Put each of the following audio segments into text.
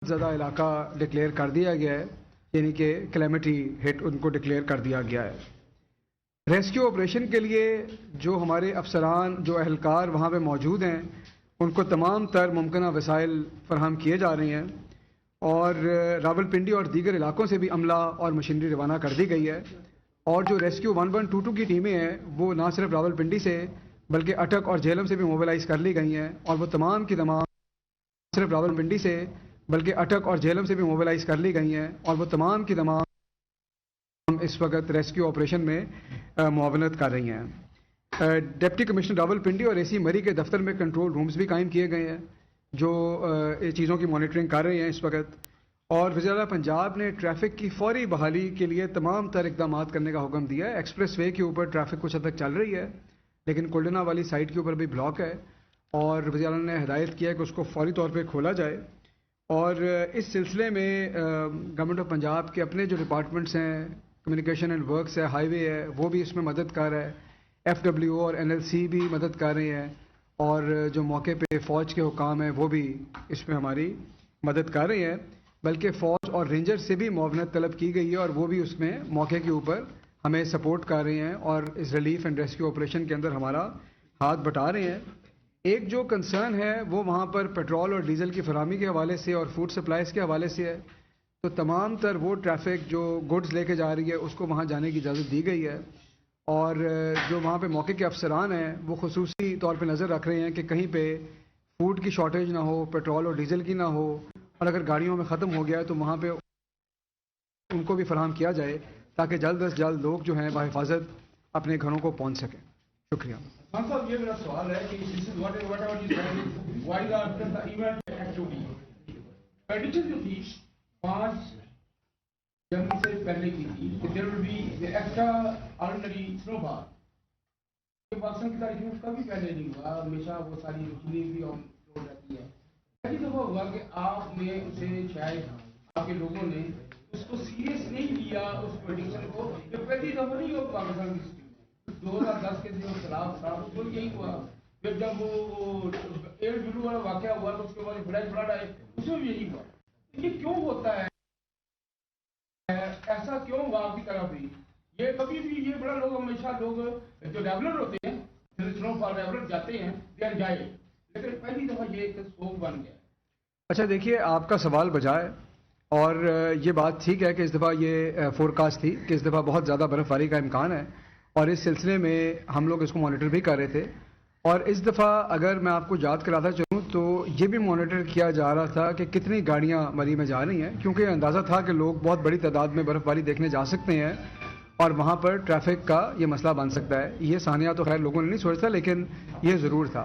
زدہ علاقہ ڈکلیئر کر دیا گیا ہے، یعنی کہ کلیمٹی ہٹ ان کو ڈکلیئر کر دیا گیا ہے۔ ریسکیو آپریشن کے لیے جو ہمارے افسران، جو اہلکار وہاں پہ موجود ہیں، ان کو تمام تر ممکنہ وسائل فراہم کیے جا رہے ہیں، اور راولپنڈی اور دیگر علاقوں سے بھی عملہ اور مشینری روانہ کر دی گئی ہے۔ اور جو ریسکیو 1122 کی ٹیمیں ہیں وہ نہ صرف راولپنڈی سے بلکہ اٹک اور جہلم سے بھی موبلائز کر لی گئی ہیں، اور وہ تمام کی تمام صرف راولپنڈی سے بلکہ اٹک اور جہلم سے بھی موبلائز کر لی گئی ہیں، اور وہ تمام کی تمام اس وقت ریسکیو آپریشن میں معاونت کر رہی ہیں۔ ڈپٹی کمشنر راولپنڈی اور اے سی مری کے دفتر میں کنٹرول رومز بھی قائم کیے گئے ہیں جو چیزوں کی مانیٹرنگ کر رہے ہیں اس وقت، اور وزیر اعلیٰ پنجاب نے ٹریفک کی فوری بحالی کے لیے تمام تر اقدامات کرنے کا حکم دیا ہے۔ ایکسپریس وے کے اوپر ٹریفک کچھ حد تک چل رہی ہے، لیکن کلڈنا والی سائٹ کے اوپر بھی بلاک ہے، اور وزیر اعلیٰ نے ہدایت کیا ہے کہ اس کو فوری طور پہ کھولا جائے۔ اور اس سلسلے میں گورنمنٹ آف پنجاب کے اپنے جو ڈپارٹمنٹس ہیں، کمیونیکیشن اینڈ ورکس ہے، ہائی وے ہے، وہ بھی اس میں مدد کر رہا ہے، ایف ڈبلیو او اور این ایل سی بھی مدد کر رہے ہیں، اور جو موقع پہ فوج کے حکام ہیں وہ بھی اس میں ہماری مدد کر رہے ہیں، بلکہ فوج اور رینجر سے بھی معاونت طلب کی گئی ہے، اور وہ بھی اس میں موقع کے اوپر ہمیں سپورٹ کر رہے ہیں اور اس ریلیف اینڈ ریسکیو آپریشن کے اندر ہمارا ہاتھ بٹا رہے ہیں۔ ایک جو کنسرن ہے وہ وہاں پر پیٹرول اور ڈیزل کی فراہمی کے حوالے سے اور فوڈ سپلائز کے حوالے سے ہے، تو تمام تر وہ ٹریفک جو گڈز لے کے جا رہی ہے اس کو وہاں جانے کی اجازت دی گئی ہے، اور جو وہاں پہ موقع کے افسران ہیں وہ خصوصی طور پہ نظر رکھ رہے ہیں کہ کہیں پہ فوڈ کی شارٹیج نہ ہو، پیٹرول اور ڈیزل کی نہ ہو، اور اگر گاڑیوں میں ختم ہو گیا ہے تو وہاں پہ ان کو بھی فراہم کیا جائے تاکہ جلد از جلد لوگ جو ہیں بحفاظت اپنے گھروں کو پہنچ سکیں۔ شکریہ۔ خان صاحب، یہ میرا سوال ہے کہ پیڈیشن جو تھی 5 جنوری سے پہلے کی تھی کہ دیر ول بی ایکسٹرا آرڈنری سنو فال، پاکستان کی تاریخ میں کبھی پہلے نہیں ہوا، ہمیشہ وہ ساری روٹینیں بھی ہو جاتی ہے۔ پہلی دفعہ ہوا کہ آپ نے اسے شاید آپ کے لوگوں نے اس کو سیریس نہیں لیا، اس پیڈیشن کو، یہ پہلی دفعہ نہیں ہوا پاکستان کی 2010 کے جو خلاف تھا اس کو یہی ہوا، پھر جب وہ 8 جولائی والا واقعہ ہوا تو اس کے بعد فلیش فلڈ آئے اس میں بھی یہی ہوا۔ یہ کیوں ہوتا ہے ایسا، کیوں ہوا آپ کی طرف بھی؟ یہ کبھی بھی یہ بڑا لوگ ہمیشہ لوگ جو ریگولر ہوتے ہیں سنو فال ریگولر جاتے ہیں دے انجوائے، لیکن پہلی دفعہ یہ ایک سوگ بن گیا۔ اچھا دیکھیے، آپ کا سوال بجا ہے، اور یہ بات ٹھیک ہے کہ اس دفعہ یہ فورکاسٹ تھی کہ اس دفعہ بہت زیادہ برف باری کا امکان ہے، اور اس سلسلے میں ہم لوگ اس کو مانیٹر بھی کر رہے تھے، اور اس دفعہ اگر میں آپ کو یاد کراتا چلوں تو یہ بھی مانیٹر کیا جا رہا تھا کہ کتنی گاڑیاں مری میں جا رہی ہیں، کیونکہ اندازہ تھا کہ لوگ بہت بڑی تعداد میں برف باری دیکھنے جا سکتے ہیں اور وہاں پر ٹریفک کا یہ مسئلہ بن سکتا ہے۔ یہ ثانیہ تو خیر لوگوں نے نہیں سوچا، لیکن یہ ضرور تھا۔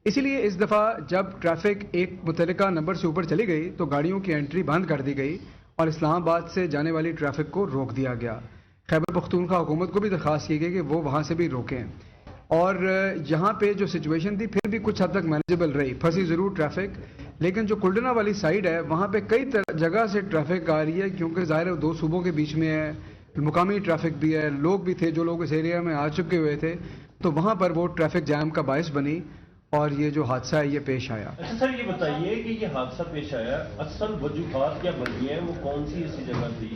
اسی لیے اس دفعہ جب ٹریفک ایک متعلقہ نمبر سے اوپر چلی گئی تو گاڑیوں کی انٹری بند کر دی گئی اور اسلام آباد سے جانے والی ٹریفک کو روک دیا گیا۔ خیبر پختونخوا حکومت کو بھی درخواست کی گئی کہ وہ وہاں سے بھی روکیں، اور یہاں پہ جو سچویشن تھی پھر بھی کچھ حد تک مینیجبل رہی، پھنسی ضرور ٹریفک، لیکن جو کلڈنا والی سائڈ ہے وہاں پہ کئی جگہ سے ٹریفک آ رہی ہے، کیونکہ ظاہر ہے 2 صوبوں کے بیچ میں ہے، مقامی ٹریفک بھی ہے، لوگ بھی تھے جو لوگ اس ایریا میں آ چکے ہوئے تھے، تو وہاں پر وہ ٹریفک جام کا باعث بنی اور یہ جو حادثہ ہے یہ پیش آیا۔ اچھا سر، یہ بتائیے کہ یہ حادثہ پیش آیا، اصل وجوہات کیا بنی ہیں، وہ کون سی ایسی جگہ تھی؟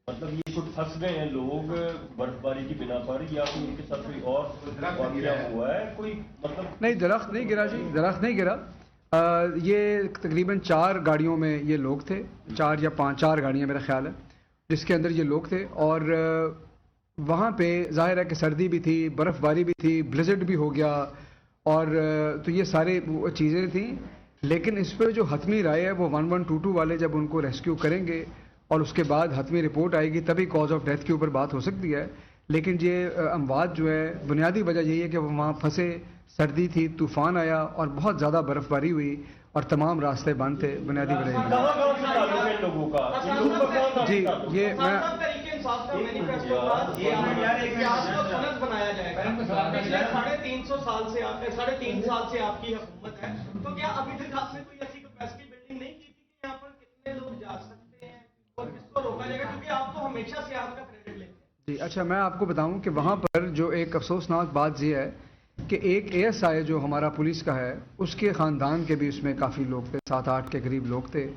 مطلب یہ کچھ پھنس گئے ہیں لوگ برف باری کی بنا پر، یا کوئی ان کے ساتھ کوئی اور واقعہ ہوا ہے؟ کوئی مطلب نہیں، درخت نہیں گرا جی، درخت نہیں گرا۔ یہ تقریباً 4 گاڑیوں میں یہ لوگ تھے، 4 یا 5 4 گاڑیاں میرا خیال ہے جس کے اندر یہ لوگ تھے، اور وہاں پہ ظاہر ہے کہ سردی بھی تھی، برف باری بھی تھی، بلیزرڈ بھی ہو گیا، اور تو یہ سارے چیزیں تھیں، لیکن اس پہ جو حتمی رائے ہے وہ 1122 والے جب ان کو ریسکیو کریں گے اور اس کے بعد حتمی رپورٹ آئے گی تبھی کاز آف ڈیتھ کے اوپر بات ہو سکتی ہے، لیکن یہ اموات جو ہے بنیادی وجہ یہی ہے کہ وہ وہاں پھنسے، سردی تھی، طوفان آیا اور بہت زیادہ برف باری ہوئی اور تمام راستے بند تھے، بنیادی وجہ یہی ہے۔ لوگوں کا جی یہ میں بنایا جائے گا، 3.5 سال سے آپ کی حکومت ہے، تو کیا ابھی تک آپ نے کوئی ایسی کیپیسٹی بلڈنگ نہیں کی تھی کہ یہاں پر کتنے لوگ جا سکتے ہیں اور کس کو روکا جائے گا؟ کیونکہ آپ تو ہمیشہ سیاحت کا کریڈٹ لیتے ہیں۔ جی اچھا، میں آپ کو بتاؤں کہ وہاں پر جو ایک افسوسناک بات یہ ہے کہ ایک اے ایس آئی جو ہمارا پولیس کا ہے اس کے خاندان کے بھی اس میں کافی لوگ تھے، 7-8 کے قریب لوگ تھے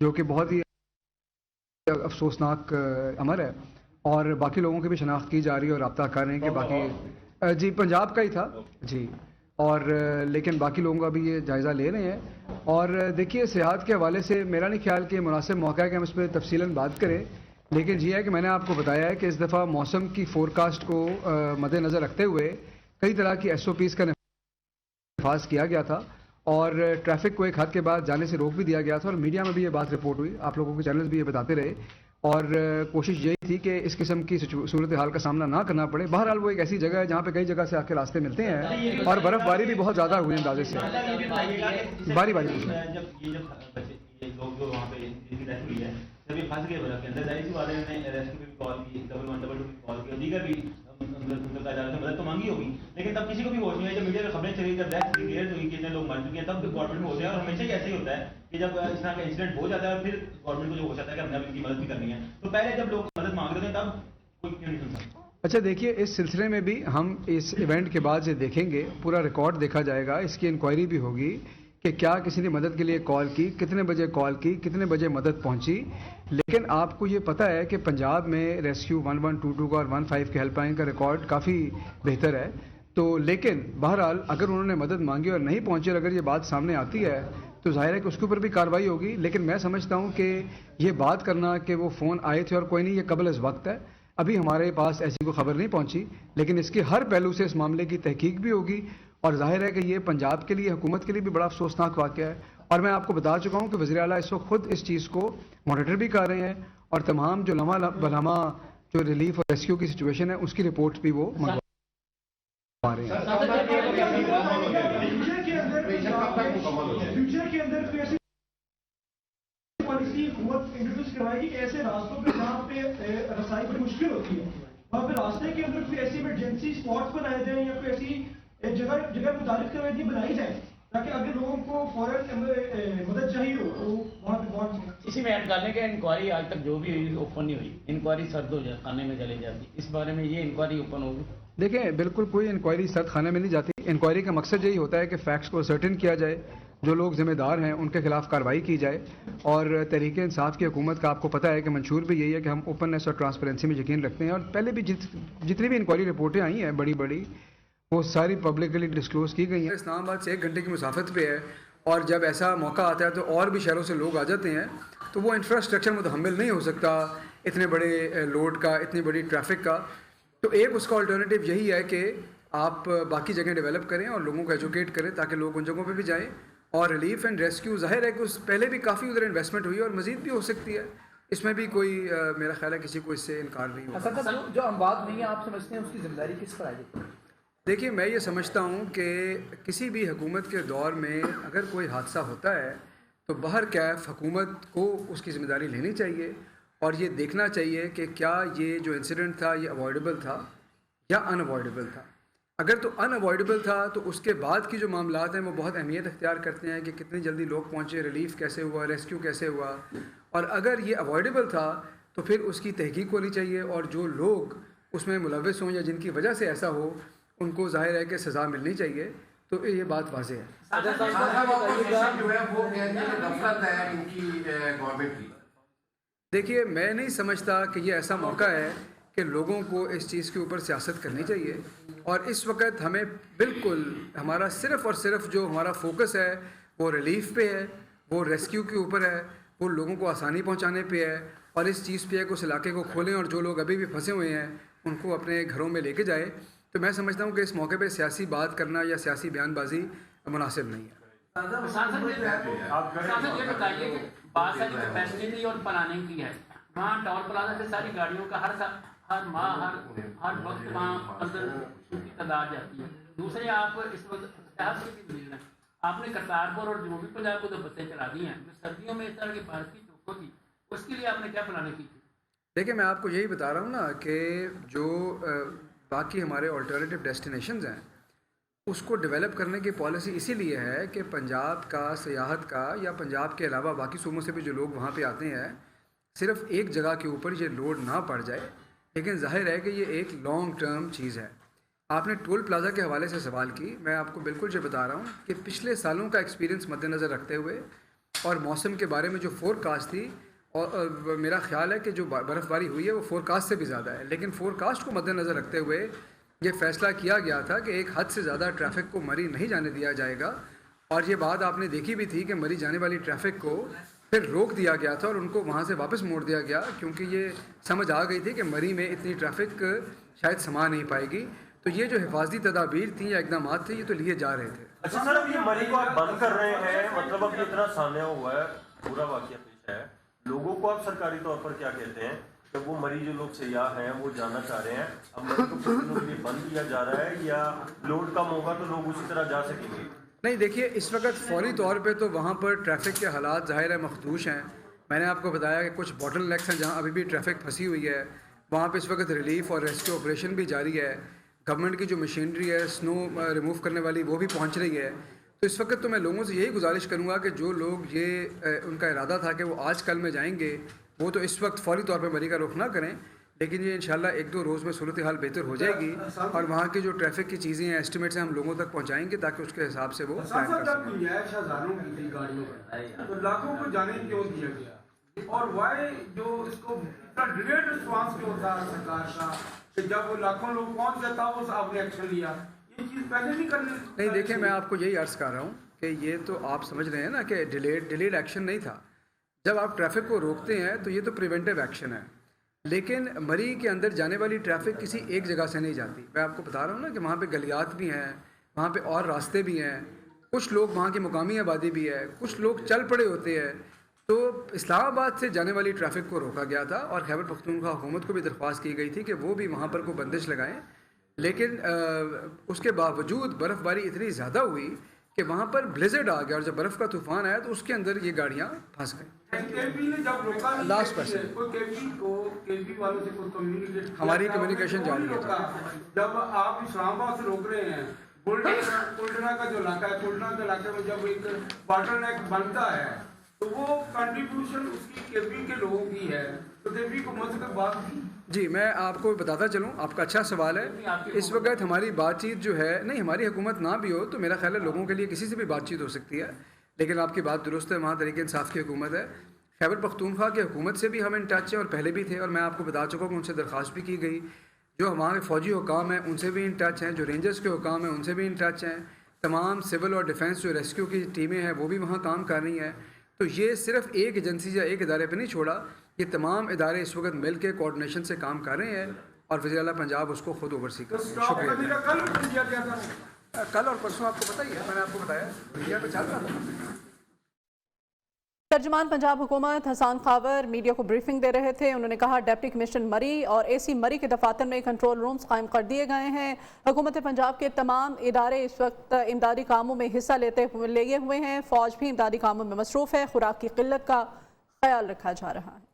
جو کہ بہت ہی افسوسناک امر ہے، اور باقی لوگوں کی بھی شناخت کی جا رہی ہے اور رابطہ کر رہے ہیں کہ باقی جی پنجاب کا ہی تھا جی، اور لیکن باقی لوگوں کا بھی یہ جائزہ لے رہے ہیں. اور دیکھیے سیاحت کے حوالے سے میرا نہیں خیال کہ مناسب موقع ہے کہ ہم اس پہ تفصیلاً بات کریں، لیکن یہ ہے کہ میں نے آپ کو بتایا ہے کہ اس دفعہ موسم کی فورکاسٹ کو مد نظر رکھتے ہوئے کئی طرح کی SOPs کا نفاذ کیا گیا تھا، اور ٹریفک کو ایک حد کے بعد جانے سے روک بھی دیا گیا تھا، اور میڈیا میں بھی یہ بات رپورٹ ہوئی، آپ لوگوں کے چینلز بھی یہ بتاتے رہے، اور کوشش یہی تھی کہ اس قسم کی صورتحال کا سامنا نہ کرنا پڑے. بہرحال وہ ایک ایسی جگہ ہے جہاں پہ کئی جگہ سے آپ کے راستے ملتے ہیں، اور برف باری بھی بہت زیادہ ہوئی اندازے سے. باری باری جب یہ لوگ جو وہاں پہ جن کی ڈیتھ ہوئی ہے جب یہ پھنس گئے برف کے اندر، ظاہر سی بات ہے انہوں نے ریسکیو پہ بھی کال کی، 112 بھی کال کی، اور دیگر بھی مدد تو مانگی ہوگی، لیکن تب کسی کو بھی ہوش نہیں ہے. جب میڈیا میں خبریں چلی، جب ڈیتھ ڈکلیئر ہوئی کہ اتنے لوگ مر چکے ہیں، تب گورنمنٹ میں ہوتے ہیں. اور ہمیشہ ہی ایسے ہی ہوتا ہے کہ جب اس طرح کا انسیڈنٹ ہو جاتا ہے اور پھر گورنمنٹ کو جو ہو جاتا ہے کہ ہم نے ان کی مدد بھی کرنی ہے. تو پہلے جب لوگ مدد مانگ رہے تھے تب کوئی کیوں نہیں سن سکتا؟ اچھا دیکھیے، اس سلسلے میں بھی ہم اس ایونٹ کے بعد سے دیکھیں گے، پورا ریکارڈ دیکھا جائے گا، اس کی انکوائری بھی ہوگی کہ کیا کسی نے مدد کے لیے کال کی، کتنے بجے کال کی، کتنے بجے مدد پہنچی. لیکن آپ کو یہ پتہ ہے کہ پنجاب میں ریسکیو 1122 کا اور 15 کے ہیلپ لائن کا ریکارڈ کافی بہتر ہے. تو لیکن بہرحال اگر انہوں نے مدد مانگی اور نہیں پہنچی، اور اگر یہ بات سامنے آتی ہے تو ظاہر ہے کہ اس کے اوپر بھی کارروائی ہوگی. لیکن میں سمجھتا ہوں کہ یہ بات کرنا کہ وہ فون آئے تھے اور کوئی نہیں، یہ قبل از وقت ہے. ابھی ہمارے پاس ایسی کوئی خبر نہیں پہنچی، لیکن اس کے ہر پہلو سے اس معاملے کی تحقیق بھی ہوگی. اور ظاہر ہے کہ یہ پنجاب کے لیے، حکومت کے لیے بھی بڑا افسوسناک واقعہ ہے. اور میں آپ کو بتا چکا ہوں کہ وزیر اعلیٰ اس وقت خود اس چیز کو مانیٹر بھی کر رہے ہیں، اور تمام جو لمحہ بلمحہ جو ریلیف اور ریسکیو کی سچویشن ہے اس کی رپورٹ بھی وہ منگوا رہے ہیں. فیوچر کے اندر کوئی ایسی پالیسی حکومت انٹروڈیوس کروائے گی کہ ایسے راستوں پہ جہاں پہ رسائی بڑی مشکل ہوتی ہے، وہاں پہ راستے کے اندر کوئی ایسی ایمرجنسی اسپاٹس بنائے جائیں، یا کوئی ایسی جگہ متعارف کروائے بنائی جائے تاکہ اگر لوگوں کو فوراً مدد چاہیے ہو تو وہاں پہ پہنچ. اسی میں ایڈ کرنے کے انکوائری آج تک جو بھی ہوئی اوپن نہیں ہوئی، انکوائری سرد ہو جائے، خانے میں چلی جاتی. اس بارے میں یہ انکوائری اوپن ہوگی؟ دیکھیں بالکل کوئی انکوائری سرد خانے میں نہیں جاتی. انکوائری کا مقصد یہی ہوتا ہے کہ فیکٹس کو سرٹن کیا جائے، جو لوگ ذمہ دار ہیں ان کے خلاف کارروائی کی جائے. اور تحریک انصاف کی حکومت کا آپ کو پتہ ہے کہ منشور بھی یہی ہے کہ ہم اوپننیس اور ٹرانسپیرنسی میں یقین رکھتے ہیں. اور پہلے بھی جتنی بھی انکوائری رپورٹیں آئی ہیں بڑی بڑی، وہ ساری پبلکلی ڈسکلوز کی گئی ہیں. اسلام آباد سے 1 گھنٹے کی مسافت پہ ہے، اور جب ایسا موقع آتا ہے تو اور بھی شہروں سے لوگ آ جاتے ہیں، تو وہ انفراسٹرکچر متحمل نہیں ہو سکتا اتنے بڑے لوڈ کا، اتنی بڑی ٹریفک کا. تو ایک اس کا الٹرنیٹیو یہی ہے کہ آپ باقی جگہیں ڈیولپ کریں اور لوگوں کو ایجوکیٹ کریں تاکہ لوگ ان جگہوں پہ بھی جائیں. اور ریلیف اینڈ ریسکیو ظاہر ہے کہ اس پہلے بھی کافی ادھر انویسٹمنٹ ہوئی ہے اور مزید بھی ہو سکتی ہے. اس میں بھی کوئی میرا خیال ہے کسی کو اس سے انکار نہیں ہوگا. جو اموات نہیں ہے آپ سمجھتے ہیں اس کی ذمہ داری کس پر آئے گی؟ دیکھیے میں یہ سمجھتا ہوں کہ کسی بھی حکومت کے دور میں اگر کوئی حادثہ ہوتا ہے تو بہر کیف حکومت کو اس کی ذمہ داری لینی چاہیے، اور یہ دیکھنا چاہیے کہ کیا یہ جو انسیڈنٹ تھا یہ اوائڈیبل تھا یا ان اوائڈیبل تھا. اگر تو ان اوائڈیبل تھا تو اس کے بعد کی جو معاملات ہیں وہ بہت اہمیت اختیار کرتے ہیں کہ کتنی جلدی لوگ پہنچے، ریلیف کیسے ہوا، ریسکیو کیسے ہوا. اور اگر یہ اوائڈیبل تھا تو پھر اس کی تحقیق ہونی چاہیے، اور جو لوگ اس میں ملوث ہوں یا جن کی وجہ سے ایسا ہو ان کو ظاہر ہے کہ سزا ملنی چاہیے. تو یہ بات واضح ہے. دیکھیے میں نہیں سمجھتا کہ یہ ایسا موقع ہے کہ لوگوں کو اس چیز کے اوپر سیاست کرنی چاہیے. اور اس وقت ہمیں بالکل ہمارا صرف اور صرف جو ہمارا فوکس ہے وہ ریلیف پہ ہے، وہ ریسکیو کے اوپر ہے، وہ لوگوں کو آسانی پہنچانے پہ ہے، اور اس چیز پہ ہے کہ اس علاقے کو کھولیں اور جو لوگ ابھی بھی پھنسے ہوئے ہیں ان کو اپنے گھروں میں لے کے جائے. تو میں سمجھتا ہوں کہ اس موقع پہ سیاسی بات کرنا یا سیاسی بیان بازی مناسب نہیں ہے. یہ بتائیے کہ بات ساری کیپیسٹی اور پلاننگ کی ہے. وہاں ٹول پلازا سے ساری گاڑیوں کا ہر ماہ ہر وقت وہاں اندر کی تعداد جاتی ہے. دوسرے آپ اس وقت آپ نے کرتارپور اور جنوبی پنجاب کو تو بسیں چلا دی ہیں، جو سردیوں میں اس طرح کی بارش کی چوکوں کی، اس کے لیے آپ نے کیا پلاننگ کی تھی؟ دیکھیں میں آپ کو یہی بتا رہا ہوں نا کہ جو باقی ہمارے آلٹرنیٹیو ڈیسٹینیشنز ہیں اس کو ڈیولپ کرنے کی پالیسی اسی لیے ہے کہ پنجاب کا سیاحت کا یا پنجاب کے علاوہ باقی صوبوں سے بھی جو لوگ وہاں پہ آتے ہیں صرف ایک جگہ کے اوپر یہ لوڈ نہ پڑ جائے. لیکن ظاہر ہے کہ یہ ایک لانگ ٹرم چیز ہے. آپ نے ٹول پلازا کے حوالے سے سوال کی، میں آپ کو بالکل یہ بتا رہا ہوں کہ پچھلے سالوں کا ایکسپیرینس مد نظر رکھتے ہوئے اور موسم کے بارے میں جو فور کاسٹ تھی، اور میرا خیال ہے کہ جو برف باری ہوئی ہے وہ فور کاسٹ سے بھی زیادہ ہے، لیکن فور کاسٹ کو مد نظر رکھتے ہوئے یہ فیصلہ کیا گیا تھا کہ ایک حد سے زیادہ ٹریفک کو مری نہیں جانے دیا جائے گا، اور یہ بات آپ نے دیکھی بھی تھی کہ مری جانے والی ٹریفک کو پھر روک دیا گیا تھا اور ان کو وہاں سے واپس موڑ دیا گیا، کیونکہ یہ سمجھ آ گئی تھی کہ مری میں اتنی ٹریفک شاید سما نہیں پائے گی۔ تو یہ جو حفاظتی تدابیر تھیں یا اقدامات تھے یہ تو لیے جا رہے تھے۔ اچھا سر، اب یہ مری کو آپ بند کر رہے ہیں، مطلب اب اتنا سامنے ہوا ہے، پورا واقعہ پیش ہے، لوگوں کو آپ سرکاری طور پر کیا کہتے ہیں کہ وہ مری جو لوگ سیاح ہیں وہ جانا چاہ رہے ہیں، اب مری کو کچھ دنوں کے لیے بند کیا جا رہا ہے یا لوڈ کم ہوگا تو لوگ اسی طرح جا سکیں گے؟ نہیں دیکھیے، اس وقت فوری طور پہ تو وہاں پر ٹریفک کے حالات ظاہر ہے مخدوش ہیں۔ میں نے آپ کو بتایا کہ کچھ باٹل نیکس ہیں جہاں ابھی بھی ٹریفک پھنسی ہوئی ہے، وہاں پہ اس وقت ریلیف اور ریسکیو آپریشن بھی جاری ہے، گورنمنٹ کی جو مشینری ہے سنو ریموو کرنے والی وہ بھی پہنچ رہی ہے۔ تو اس وقت تو میں لوگوں سے یہی گزارش کروں گا کہ جو لوگ یہ ان کا ارادہ تھا کہ وہ آج کل میں جائیں گے، وہ تو اس وقت فوری طور پہ مری کا رخ نہ کریں، لیکن یہ انشاءاللہ ایک دو روز میں صورتحال بہتر ہو جائے گی اور وہاں کی جو ٹریفک کی چیزیں ہیں ایسٹیمیٹس ہیں ہم لوگوں تک پہنچائیں گے تاکہ اس کے حساب سے وہ پلان کر سکیں۔ گنجائش ہزاروں کی گاڑیوں کا تو لاکھوں کو جانے کیوں دیا گیا، اور وائی جو اس کو اتنا ڈیلیڈ رسپانس کیوں ہوتا ہے سرکار کا کہ جب وہ لاکھوں لوگ پہنچ جاتا وہ آپ نے ایکشن لیا، یہ چیز پہلے نہیں کرنی؟ نہیں دیکھیں، میں آپ کو یہی عرض کر رہا ہوں کہ یہ تو آپ سمجھ رہے ہیں نا کہ ڈیلیڈ ایکشن نہیں تھا۔ جب آپ ٹریفک کو روکتے ہیں تو یہ تو پریونٹیو ایکشن ہے، لیکن مری کے اندر جانے والی ٹریفک کسی ایک جگہ سے نہیں جاتی۔ میں آپ کو بتا رہا ہوں نا کہ وہاں پہ گلیات بھی ہیں، وہاں پہ اور راستے بھی ہیں، کچھ لوگ وہاں کی مقامی آبادی بھی ہے، کچھ لوگ چل پڑے ہوتے ہیں۔ تو اسلام آباد سے جانے والی ٹریفک کو روکا گیا تھا اور خیبر پختونخوا حکومت کو بھی درخواست کی گئی تھی کہ وہ بھی وہاں پر کوئی بندش لگائیں، لیکن اس کے باوجود برف باری اتنی زیادہ ہوئی کہ وہاں پر بلیزرڈ آ گیا اور جب برف کا طوفان آیا تو اس کے اندر یہ گاڑیاں پھنس گئیں۔ لاسٹ پرسن ہماری کمیونیکیشن جاری ہے۔ جب آپ اسلام آباد سے روک رہے ہیں، کلڈنا کا جو علاقہ ہے، کلڈنا کے علاقے میں جب ایک واٹر نیک بنتا ہے تو وہ کنٹریبیوشن اس کی کیپی کے لوگوں کی ہے، تو کیپی کو مجھ سے بات کی۔ جی میں آپ کو بتاتا چلوں، آپ کا اچھا سوال ہے۔ اس وقت ہماری بات چیت جو ہے، نہیں ہماری حکومت نہ بھی ہو تو میرا خیال ہے لوگوں کے لیے کسی سے بھی بات چیت ہو سکتی ہے، لیکن آپ کی بات درست ہے، وہاں تحریک انصاف کی حکومت ہے۔ خیبر پختونخوا کی حکومت سے بھی ہم ان ٹچ ہیں اور پہلے بھی تھے، اور میں آپ کو بتا چکا ہوں کہ ان سے درخواست بھی کی گئی۔ جو ہمارے فوجی حکام ہیں ان سے بھی ان ٹچ ہیں، جو رینجرز کے حکام ہیں ان سے بھی ان ٹچ ہیں، تمام سول اور ڈیفینس جو ریسکیو کی ٹیمیں ہیں وہ بھی وہاں کام کر رہی ہیں۔ تو یہ صرف ایک ایجنسی یا ایک ادارے پہ نہیں چھوڑا، یہ تمام ادارے اس وقت مل کے کوآرڈینیشن سے کام کر رہے ہیں اور وزیر اعلیٰ پنجاب اس کو خود اوورسی کر رہے ہیں۔ شکریہ۔ کل اور پرسوں آپ کو پتہ ہی ہے، میں نے آپ کو بتایا میڈیا پہ چل رہا تھا۔ ترجمان پنجاب حکومت حسان خاور میڈیا کو بریفنگ دے رہے تھے۔ انہوں نے کہا ڈپٹی کمشنر مری اور اے سی مری کے دفاتر میں کنٹرول رومز قائم کر دیے گئے ہیں۔ حکومت پنجاب کے تمام ادارے اس وقت امدادی کاموں میں حصہ لگے ہوئے ہیں، فوج بھی امدادی کاموں میں مصروف ہے، خوراک کی قلت کا خیال رکھا جا رہا ہے۔